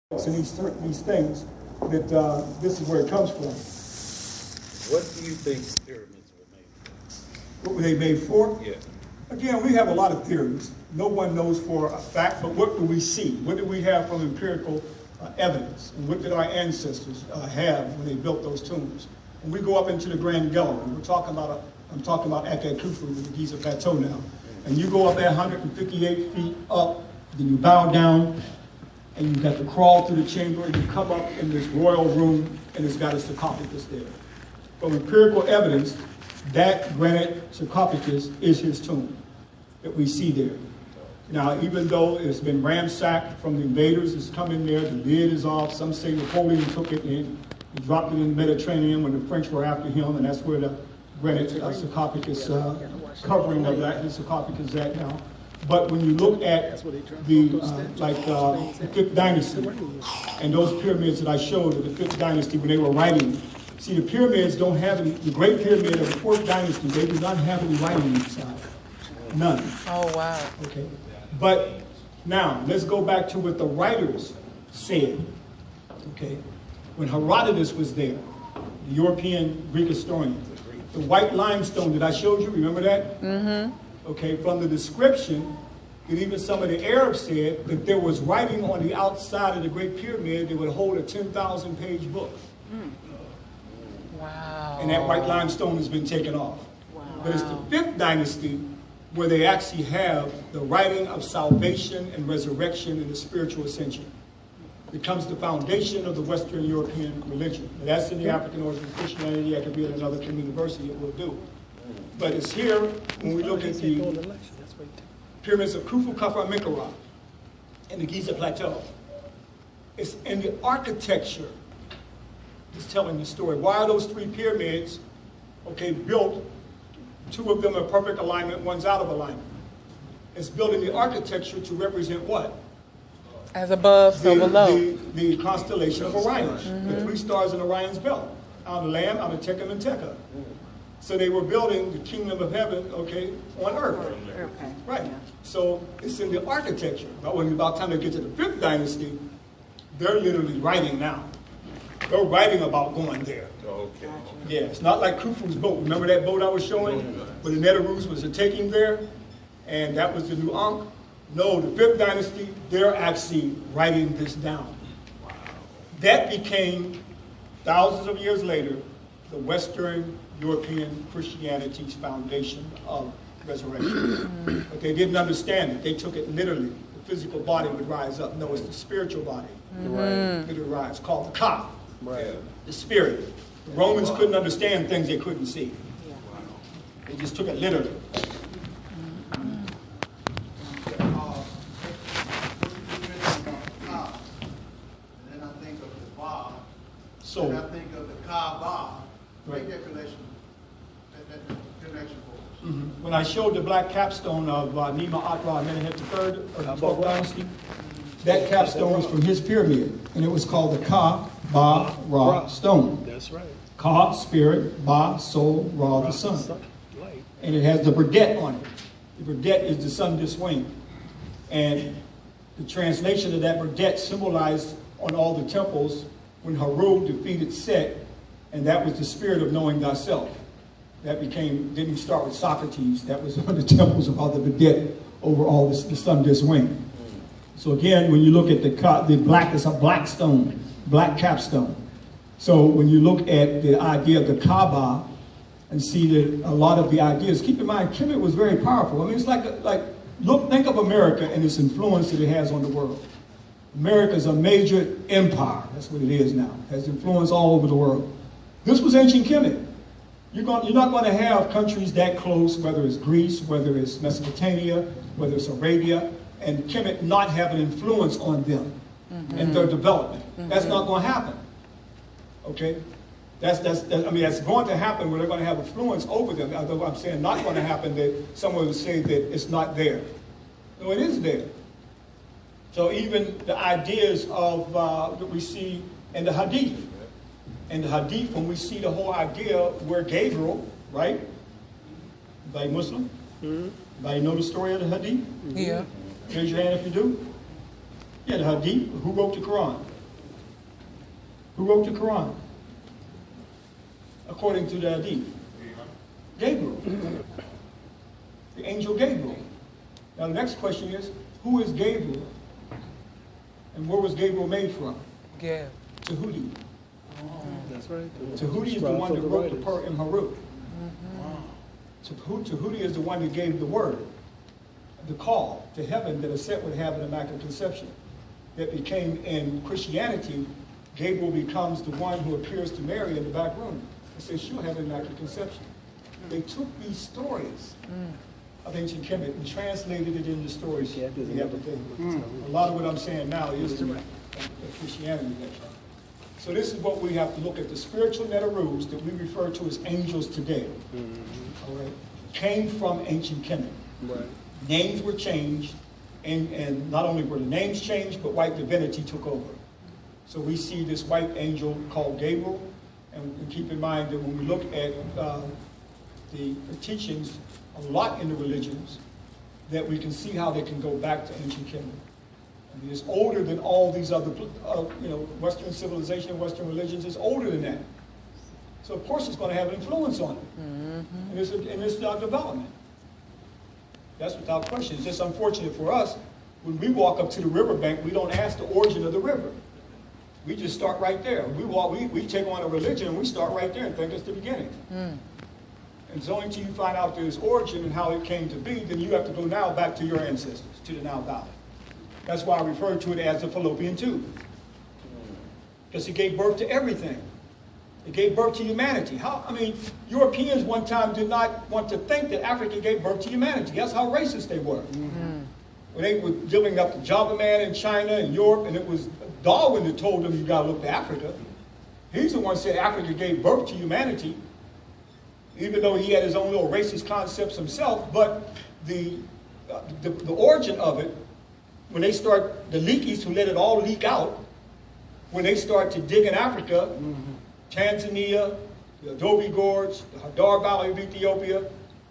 and these things, that this is where it comes from. What do you think the pyramids were made for? What were they made for? Yeah. Again, we have a lot of theories. No one knows for a fact, but what do we see? What do we have from empirical evidence? And what did our ancestors have when they built those tombs? When we go up into the Grand Gallery, I'm talking about Akhet Khufu, the Giza Plateau now, and you go up at 158 feet up, then you bow down, and you got to crawl through the chamber, and you come up in this royal room, and it's got a sarcophagus there. From empirical evidence, that granite sarcophagus is his tomb that we see there. Now, even though it's been ransacked from the invaders, it's come in there, the lid is off. Some say Napoleon took it and he dropped it in the Mediterranean when the French were after him, and that's where the granite sarcophagus covering of that, his sarcophagus is at now. But when you look at the Fifth Dynasty and those pyramids that I showed of the Fifth Dynasty when they were writing, see, the pyramids don't have any, the Great Pyramid of the Fourth Dynasty, they do not have any writing inside. None. Oh, wow. Okay. But now, let's go back to what the writers said. Okay. When Herodotus was there, the European Greek historian, the white limestone that I showed you, remember that? Mm-hmm. Okay, from the description, that even some of the Arabs said that there was writing on the outside of the Great Pyramid that would hold a 10,000-page book. Mm. Wow. And that white limestone has been taken off. Wow. But it's the Fifth Dynasty where they actually have the writing of salvation and resurrection and the spiritual ascension. It becomes the foundation of the Western European religion. And that's in the African origin of Christianity. I could be at another university, it will do. But it's here when we look at the pyramids of Khufu, Khafra, and Menkaure and the Giza Plateau. It's in the architecture that's telling the story. Why are those three pyramids, built? Two of them are perfect alignment, one's out of alignment. It's built in the architecture to represent what? As above, so below. The constellation of Orion, the three stars in Orion's belt, out of Lamb, out of Tekka, and Tekka. So they were building the kingdom of heaven, on earth. Okay. Right. Yeah. So it's in the architecture. But when about time they get to the Fifth Dynasty, they're literally writing now. They're writing about going there. Okay. Yeah, it's not like Khufu's boat. Remember that boat I was showing? Where the Neteroos was taking there? And that was the new Ankh? No, the Fifth Dynasty, they're actually writing this down. Wow. That became, thousands of years later, the Western European Christianity's foundation of resurrection. But they didn't understand it. They took it literally. The physical body would rise up. No, it's the spiritual body that would rise, called the Ka, the spirit. The Romans couldn't understand things they couldn't see. They just took it literally. So I think of the Kaaba. Make that connection for us. When I showed the black capstone of Nima Atra Amenhotep III of the 12th Dynasty, that capstone was from his pyramid, and it was called the Ka-Ba-Ra stone. That's right. Ka, spirit, Ba, soul, Ra, the sun. And it has the Burdett on it. The Burdett is the sun diswinged. And the translation of that Burdett symbolized on all the temples when Haru defeated Set, and that was the spirit of knowing thyself. That didn't start with Socrates. That was on the temples of all the Burdett over all the sun diswinged. So again, when you look at the black, it's a black stone, black capstone. So when you look at the idea of the Kaaba and see that a lot of the ideas, keep in mind, Kemet was very powerful. I mean, it's think of America and its influence that it has on the world. America is a major empire. That's what it is now. It has influence all over the world. This was ancient Kemet. You're not going to have countries that close, whether it's Greece, whether it's Mesopotamia, whether it's Arabia, and Kemet not have an influence on them and their development. That's not going to happen. Okay? That's going to happen where they're going to have influence over them. Although I'm saying not going to happen that someone would say that it's not there. No, it is there. So even the ideas of that we see in the Hadith. In the Hadith, when we see the whole idea where Gabriel, right? Anybody Muslim? Anybody know the story of the Hadith? Yeah. Raise your hand if you do. Yeah, the Hadith. Who wrote the Quran? Who wrote the Quran? According to the Hadith. Gabriel. The angel Gabriel. Now the next question is, who is Gabriel? And where was Gabriel made from? Yeah. Tahuti. That's right. Tahuti is the one that wrote the Pur and Harut. Tahuti is the one that gave the word, the call to heaven that a set would have an immaculate conception. That became, in Christianity, Gabriel becomes the one who appears to Mary in the back room and says she'll have an immaculate conception. They took these stories of ancient Kemet and translated it into stories. We have today. A lot of what I'm saying now is the Christianity lecture. So this is what we have to look at. The spiritual Netarus that we refer to as angels today, all right, came from ancient Kemet. Right. Names were changed, and not only were the names changed, but white divinity took over. So we see this white angel called Gabriel, and keep in mind that when we look at the teachings, a lot in the religions, that we can see how they can go back to ancient Kemet. I mean, it's older than all these other, Western civilization, Western religions. It's older than that. So of course it's going to have an influence on it, in this development. That's without question. It's just unfortunate for us, when we walk up to the riverbank, we don't ask the origin of the river. We just start right there. We take on a religion and we start right there and think it's the beginning. And it's only until you find out its origin and how it came to be, then you have to go now back to your ancestors, to the Nile Valley. That's why I refer to it as the fallopian tube. Because it gave birth to everything. It gave birth to humanity. Europeans one time did not want to think that Africa gave birth to humanity. That's how racist they were. When they were dealing up the Java man in China and Europe, and it was Darwin that told them you got to look to Africa. He's the one who said Africa gave birth to humanity, even though he had his own little racist concepts himself. But the origin of it, when they start, the leakies who let it all leak out, when they start to dig in Africa, Tanzania, the Adobe Gorge, the Hadar Valley of Ethiopia,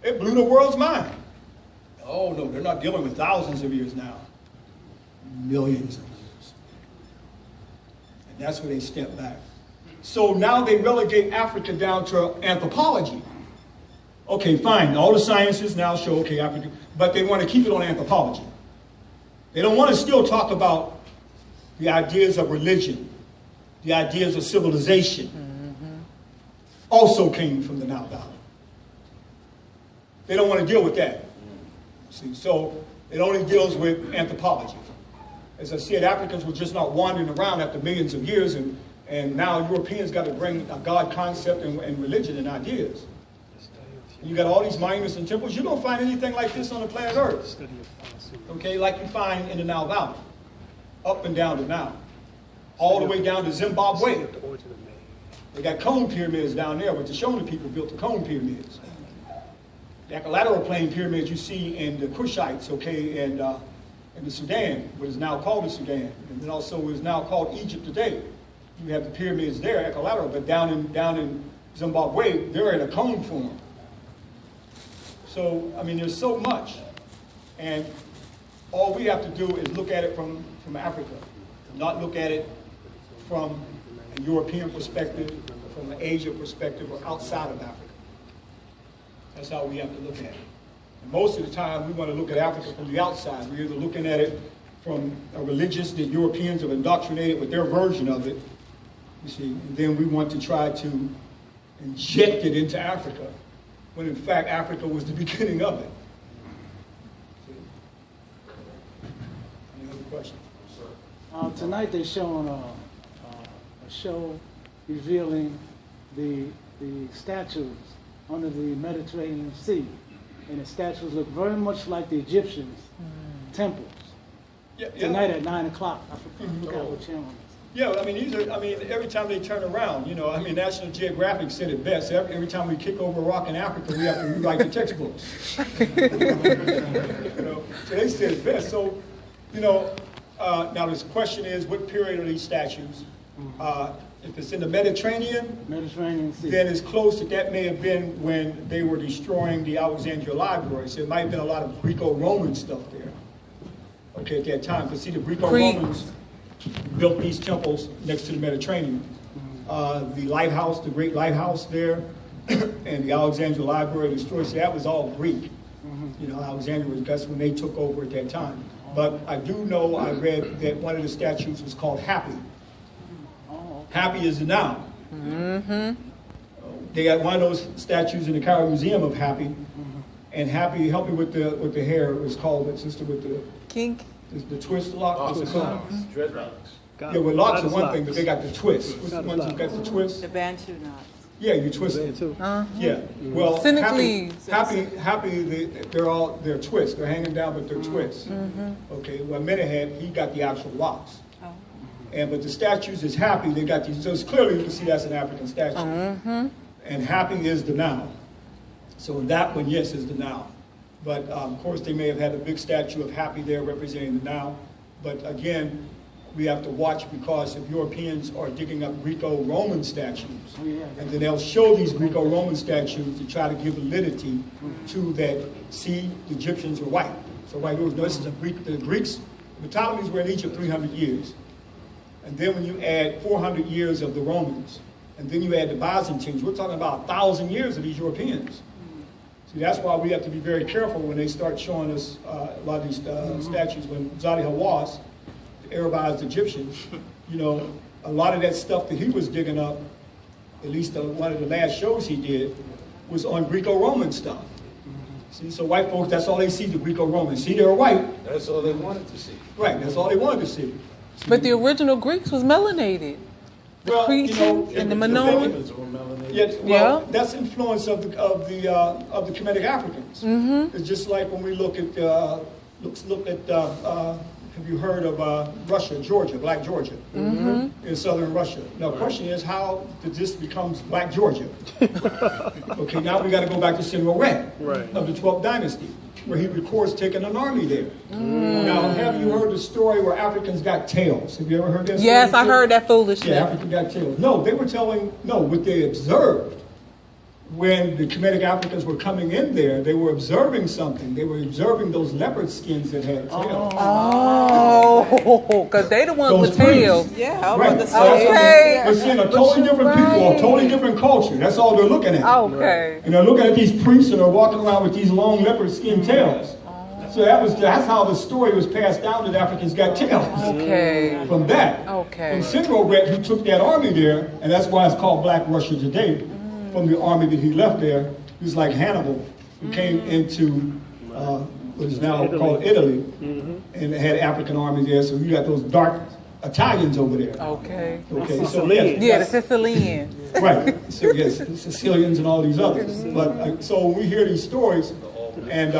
it blew the world's mind. Oh no, they're not dealing with thousands of years now. Millions of years. And that's where they step back. So now they relegate Africa down to anthropology. Okay, fine, all the sciences now show, okay, Africa, but they want to keep it on anthropology. They don't want to still talk about the ideas of religion, the ideas of civilization, also came from the Nile Valley. They don't want to deal with that. See, so it only deals with anthropology. As I said, Africans were just not wandering around after millions of years, and now Europeans got to bring a God concept and religion and ideas. And you got all these monuments and temples. You don't find anything like this on the planet Earth. Okay, like you find in the Nile Valley, up and down the Nile, all the way down to Zimbabwe. They got cone pyramids down there, but the Shona people built the cone pyramids. The equilateral plane pyramids you see in the Kushites, okay, and in the Sudan, what is now called the Sudan, and then also is now called Egypt today. You have the pyramids there, equilateral, but down in Zimbabwe, they're in a cone form. So, I mean, there's so much. And all we have to do is look at it from Africa, not look at it from a European perspective, from an Asia perspective, or outside of Africa. That's how we have to look at it. And most of the time, we want to look at Africa from the outside. We're either looking at it from a religious that Europeans have indoctrinated with their version of it, you see, and then we want to try to inject it into Africa, when in fact Africa was the beginning of it. Any other questions? Tonight they're showing a show revealing the statues under the Mediterranean Sea. And the statues look very much like the Egyptians' temples. Yeah. Tonight at 9 o'clock. I forgot what channel it is. Yeah, I mean, every time they turn around, National Geographic said it best. Every time we kick over a rock in Africa, we have to rewrite the textbooks. So they said it best. So, now this question is, what period are these statues? If it's in the Mediterranean Sea, then it's close that may have been when they were destroying the Alexandria Library. So it might have been a lot of Greco-Roman stuff there. Okay, at that time. Because see, the Greco-Romans built these temples next to the Mediterranean. the lighthouse, the great lighthouse there, and the Alexandria Library destroyed. So that was all Greek. You know, Alexandria was, that's when they took over at that time. But I do know, I read that one of the statues was called Happy. Happy is the noun. They got one of those statues in the Cairo Museum of Happy, and Happy, help me with the hair, it was called, sister, with the Kink. the twist lock. What's it called? Dreadlocks. Yeah, well, locks are one thing, but they got the twist. What's the ones that got the twist? The Bantu knots. Yeah, you twist Band it. too. Yeah. Well, Cynically. they're twists. They're hanging down, but they're twists. Okay. Well, Menahem, he got the actual locks. Oh. But the statues is Happy. They got these. So it's clearly you can see that's an African statue. And Happy is the noun. So that one, yes, is the noun. But of course, they may have had a big statue of Happy there representing the noun. But again, we have to watch, because if Europeans are digging up Greco-Roman statues, and then they'll show these Greco-Roman statues to try to give validity to that, see, the Egyptians were white. So white, no, this is a Greek, the Greeks, the Ptolemies were in Egypt 300 years. And then when you add 400 years of the Romans, and then you add the Byzantines, we're talking about 1,000 years of these Europeans. See, that's why we have to be very careful when they start showing us a lot of these statues. When Zahi Hawass, the Arabized Egyptians, you know, a lot of that stuff that he was digging up, at least one of the last shows he did, was on Greco-Roman stuff. See, so white folks, that's all they see, the Greco-Roman. See, they're white. That's all they wanted to see. Right, that's all they wanted to see. But the original Greeks was melanated. The Cretans and the Minoans. Yeah, well, that's influence of the Kemetic Africans. It's just like when we look at have you heard of Russia, Georgia, Black Georgia, in southern Russia? Now, the question is, how did this become Black Georgia? Okay, now we got to go back to Sinro-Ret of the 12th dynasty, where he records taking an army there. Now, have you heard the story where Africans got tails? Have you ever heard that story? Yes, I heard that foolishness. Yeah, Africans got tails. No, they were telling, what they observed when the Kemetic Africans were coming in there, they were observing something. They were observing those leopard skins that had tails. Oh, because they the ones with tails. Yeah, I was Right. about to say. Okay. They're seeing a totally different people, a totally different culture. That's all they're looking at. Okay. And they're looking at these priests and they're walking around with these long leopard skin tails. So that's how the story was passed down that Africans got tails. Okay. From that. Okay. From Sinro-Ret, who took that army there, and that's why it's called Black Russia today, from the army that he left there. He was like Hannibal, who came into what is now called Italy, and had African armies there. So you got those dark Italians over there. Okay. Okay, so yes, Yeah, the Sicilians. right. So yes, the Sicilians and all these others. But so when we hear these stories, and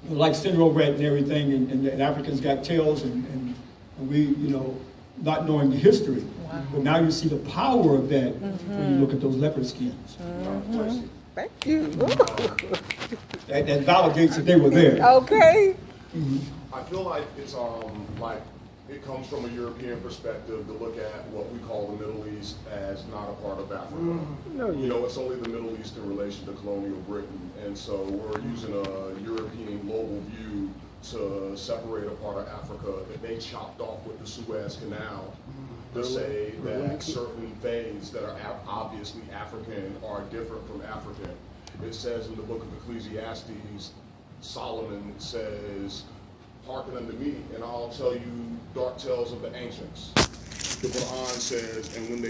like Sinro-Ret and everything, and Africans got tails, and we, not knowing the history. Wow. But now you see the power of that when you look at those leopard skins. Thank you. That validates that they were there. Okay. I feel like it's like it comes from a European perspective to look at what we call the Middle East as not a part of Africa. It's only the Middle East in relation to colonial Britain, and so we're using a European global view to separate a part of Africa that they chopped off with the Suez Canal to say that certain things that are obviously African are different from African. It says in the book of Ecclesiastes, Solomon says, "Hearken unto me, and I'll tell you dark tales of the ancients." The Quran says, and when they